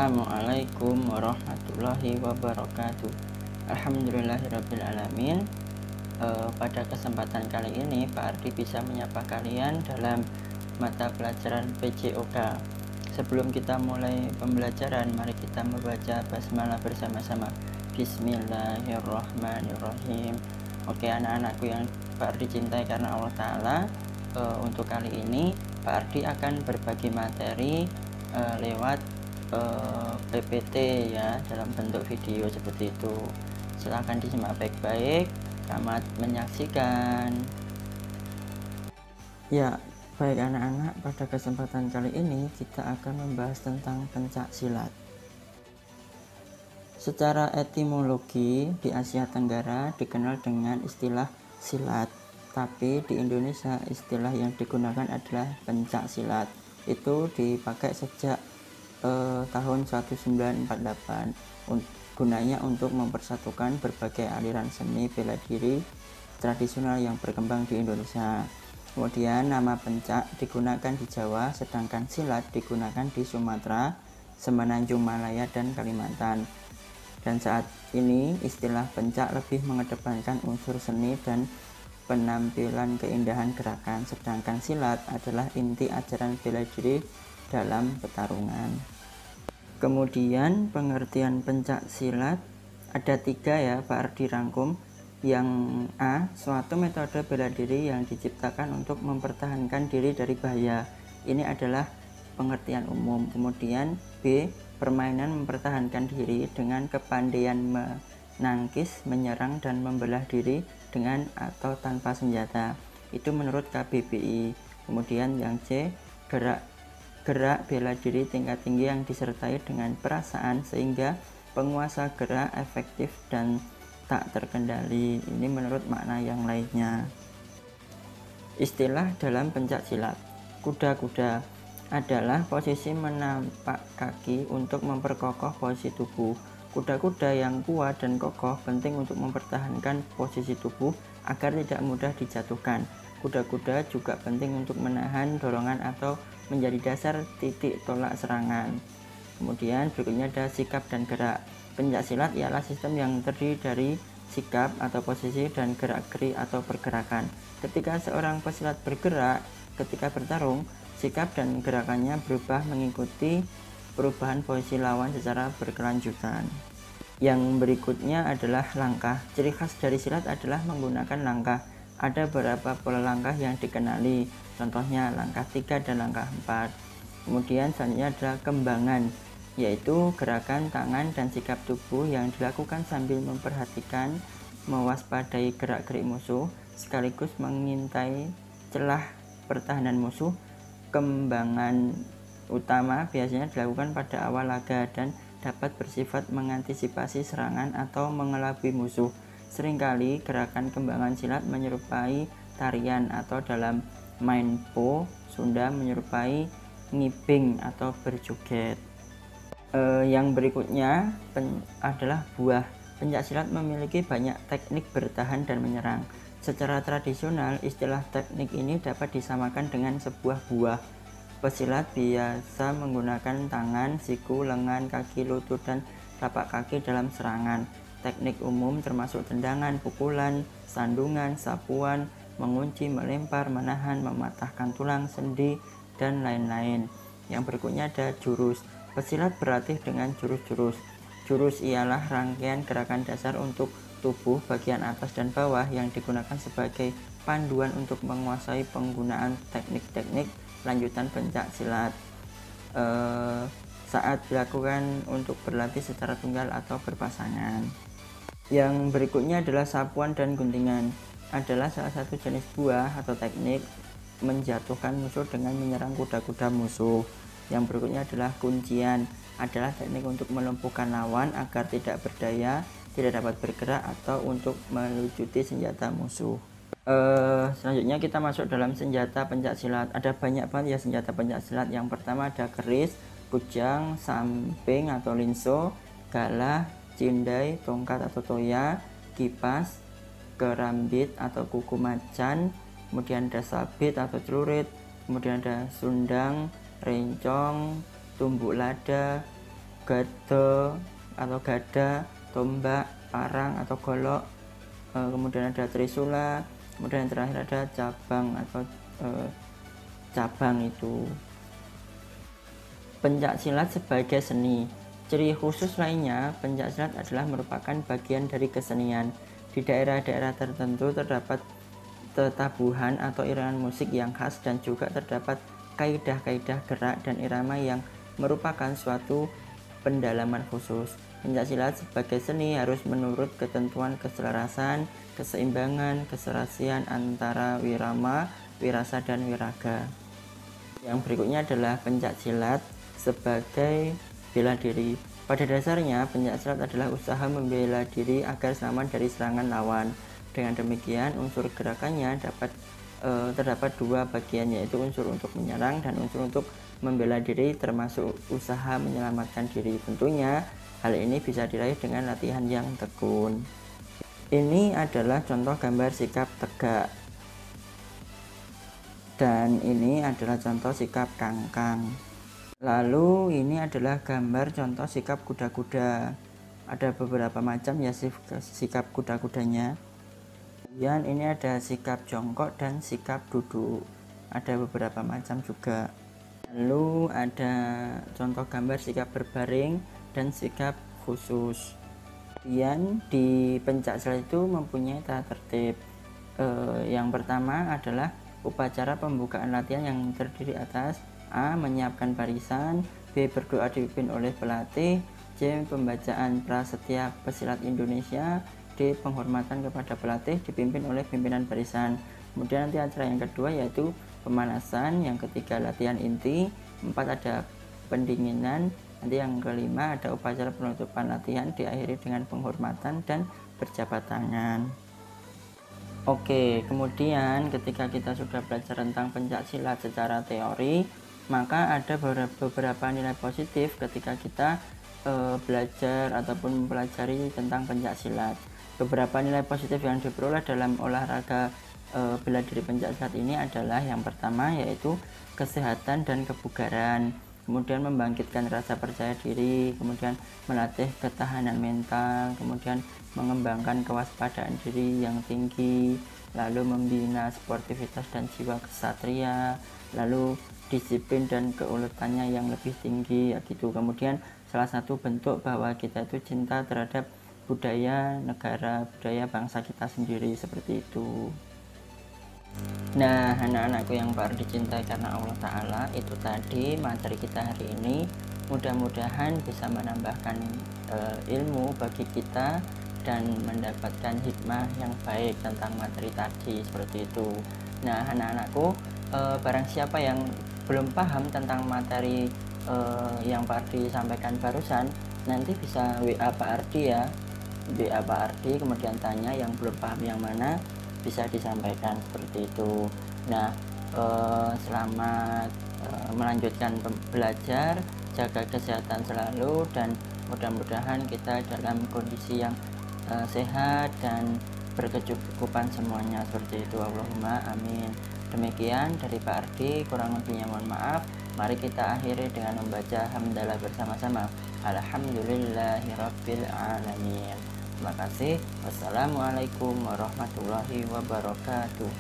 Assalamualaikum warahmatullahi wabarakatuh. Alhamdulillahirrabbilalamin. Pada kesempatan kali ini Pak Ardi bisa menyapa kalian dalam mata pelajaran PJOK. Sebelum kita mulai pembelajaran, mari kita membaca basmalah bersama-sama. Bismillahirrahmanirrahim. Oke anak-anakku yang Pak Ardi cintai karena Allah Ta'ala, untuk kali ini Pak Ardi akan berbagi materi lewat PPT ya, dalam bentuk video seperti itu. Silahkan disimak baik-baik. Selamat menyaksikan. Ya, baik anak-anak, pada kesempatan kali ini kita akan membahas tentang pencak silat. Secara etimologi di Asia Tenggara dikenal dengan istilah silat, tapi di Indonesia istilah yang digunakan adalah pencak silat. Itu dipakai sejak tahun 1948, gunanya untuk mempersatukan berbagai aliran seni bela diri tradisional yang berkembang di Indonesia. Kemudian nama pencak digunakan di Jawa, sedangkan silat digunakan di Sumatera, Semenanjung Malaya, dan Kalimantan. Dan saat ini istilah pencak lebih mengedepankan unsur seni dan penampilan keindahan gerakan, sedangkan silat adalah inti ajaran bela diri dalam pertarungan. Kemudian pengertian pencak silat ada 3 ya Pak Ardi rangkum. Yang A, suatu metode bela diri yang diciptakan untuk mempertahankan diri dari bahaya. Ini adalah pengertian umum. Kemudian B, permainan mempertahankan diri dengan kepandaian menangkis, menyerang, dan membelah diri dengan atau tanpa senjata. Itu menurut KBBI. Kemudian yang C, gerak bela diri tingkat tinggi yang disertai dengan perasaan sehingga penguasa gerak efektif dan tak terkendali. Ini menurut makna yang lainnya. Istilah dalam pencak silat. Kuda-kuda adalah posisi menapak kaki untuk memperkokoh posisi tubuh. Kuda-kuda yang kuat dan kokoh penting untuk mempertahankan posisi tubuh agar tidak mudah dijatuhkan. Kuda-kuda juga penting untuk menahan dorongan atau menjadi dasar titik tolak serangan. Kemudian berikutnya ada sikap dan gerak. Pencak silat ialah sistem yang terdiri dari sikap atau posisi dan gerak-gerik atau pergerakan. Ketika seorang pesilat bergerak ketika bertarung, sikap dan gerakannya berubah mengikuti perubahan posisi lawan secara berkelanjutan. Yang berikutnya adalah langkah. Ciri khas dari silat adalah menggunakan langkah. Ada beberapa pola langkah yang dikenali, contohnya langkah 3 dan langkah 4. Kemudian selanjutnya adalah kembangan, yaitu gerakan tangan dan sikap tubuh yang dilakukan sambil memperhatikan, mewaspadai gerak-gerik musuh, sekaligus mengintai celah pertahanan musuh. Kembangan utama biasanya dilakukan pada awal laga dan dapat bersifat mengantisipasi serangan atau mengelabui musuh. Seringkali gerakan kembangan silat menyerupai tarian atau dalam main po Sunda menyerupai ngibing atau berjoget. Yang berikutnya adalah buah. Pencak silat memiliki banyak teknik bertahan dan menyerang. Secara tradisional, istilah teknik ini dapat disamakan dengan sebuah buah. Pesilat biasa menggunakan tangan, siku, lengan, kaki, lutut, dan tapak kaki dalam serangan. Teknik umum termasuk tendangan, pukulan, sandungan, sapuan, mengunci, melempar, menahan, mematahkan tulang, sendi, dan lain-lain. Yang berikutnya ada jurus. Pesilat berlatih dengan jurus-jurus. Jurus ialah rangkaian gerakan dasar untuk tubuh bagian atas dan bawah yang digunakan sebagai panduan untuk menguasai penggunaan teknik-teknik lanjutan pencak silat saat dilakukan untuk berlatih secara tunggal atau berpasangan. Yang berikutnya adalah sapuan dan guntingan. Adalah salah satu jenis buah atau teknik menjatuhkan musuh dengan menyerang kuda-kuda musuh. Yang berikutnya adalah kuncian. Adalah teknik untuk melumpuhkan lawan agar tidak berdaya, tidak dapat bergerak, atau untuk melucuti senjata musuh. Selanjutnya kita masuk dalam senjata pencak silat. Ada banyak banget ya senjata pencak silat. Yang pertama ada keris, kujang, samping atau linso, galah, cindai, tongkat atau toya, kipas, kerambit atau kuku macan, kemudian ada sabit atau celurit, kemudian ada sundang, rencong, tumbuk lada, gada atau gada, tombak, parang atau golok, kemudian ada trisula, kemudian yang terakhir ada cabang atau cabang itu. Pencaksilat sebagai seni. Ciri khusus lainnya, pencaksilat adalah merupakan bagian dari kesenian. Di daerah-daerah tertentu terdapat tetabuhan atau iringan musik yang khas dan juga terdapat kaidah-kaidah gerak dan irama yang merupakan suatu pendalaman khusus. Pencaksilat sebagai seni harus menurut ketentuan keselarasan, keseimbangan, keserasian antara wirama, wirasa, dan wiraga. Yang berikutnya adalah pencaksilat sebagai bela diri. Pada dasarnya, pencaksilat adalah usaha membela diri agar selamat dari serangan lawan. Dengan demikian, unsur gerakannya terdapat dua bagian, yaitu unsur untuk menyerang dan unsur untuk membela diri, termasuk usaha menyelamatkan diri. Tentunya, hal ini bisa diraih dengan latihan yang tekun. Ini adalah contoh gambar sikap tegak. Dan ini adalah contoh sikap kangkang. Lalu ini adalah gambar contoh sikap kuda-kuda. Ada beberapa macam ya sikap kuda-kudanya. Kemudian ini ada sikap jongkok dan sikap duduk. Ada beberapa macam juga. Lalu ada contoh gambar sikap berbaring dan sikap khusus. Kemudian di pencaksilat itu mempunyai tata tertib. Yang pertama adalah upacara pembukaan latihan yang terdiri atas A. Menyiapkan barisan, B. Berdoa dipimpin oleh pelatih, C. Pembacaan prasetya pesilat Indonesia, D. Penghormatan kepada pelatih dipimpin oleh pimpinan barisan. Kemudian nanti acara yang kedua yaitu pemanasan, yang ketiga latihan inti, 4 ada pendinginan, nanti yang kelima ada upacara penutupan latihan diakhiri dengan penghormatan dan berjabat tangan. Oke, kemudian ketika kita sudah belajar tentang pencaksilat secara teori, maka ada beberapa nilai positif ketika kita belajar ataupun mempelajari tentang pencaksilat. Beberapa nilai positif yang diperoleh dalam olahraga bela diri pencaksilat ini adalah yang pertama yaitu kesehatan dan kebugaran, kemudian membangkitkan rasa percaya diri, kemudian melatih ketahanan mental, kemudian mengembangkan kewaspadaan diri yang tinggi, lalu membina sportivitas dan jiwa kesatria, lalu disiplin dan keuletannya yang lebih tinggi gitu. Kemudian salah satu bentuk bahwa kita itu cinta terhadap budaya negara, budaya bangsa kita sendiri, seperti itu. Nah, anak-anakku yang baru dicintai karena Allah Ta'ala, itu tadi materi kita hari ini. Mudah-mudahan bisa menambahkan ilmu bagi kita dan mendapatkan hikmah yang baik tentang materi tadi, seperti itu. Nah, anak-anakku, barang siapa yang belum paham tentang materi yang Pak Ardi sampaikan barusan, nanti bisa WA Pak Ardi ya, WA Pak Ardi, kemudian tanya yang belum paham yang mana, bisa disampaikan seperti itu. Nah, selamat melanjutkan belajar, jaga kesehatan selalu, dan mudah-mudahan kita dalam kondisi yang sehat dan berkecukupan semuanya, seperti itu. Allahumma amin. Demikian dari Pak Ardi, kurang lebihnya mohon maaf. Mari kita akhiri dengan membaca hamdalah bersama-sama. Alhamdulillahirabbil alamin. Terima kasih. Wassalamualaikum warahmatullahi wabarakatuh.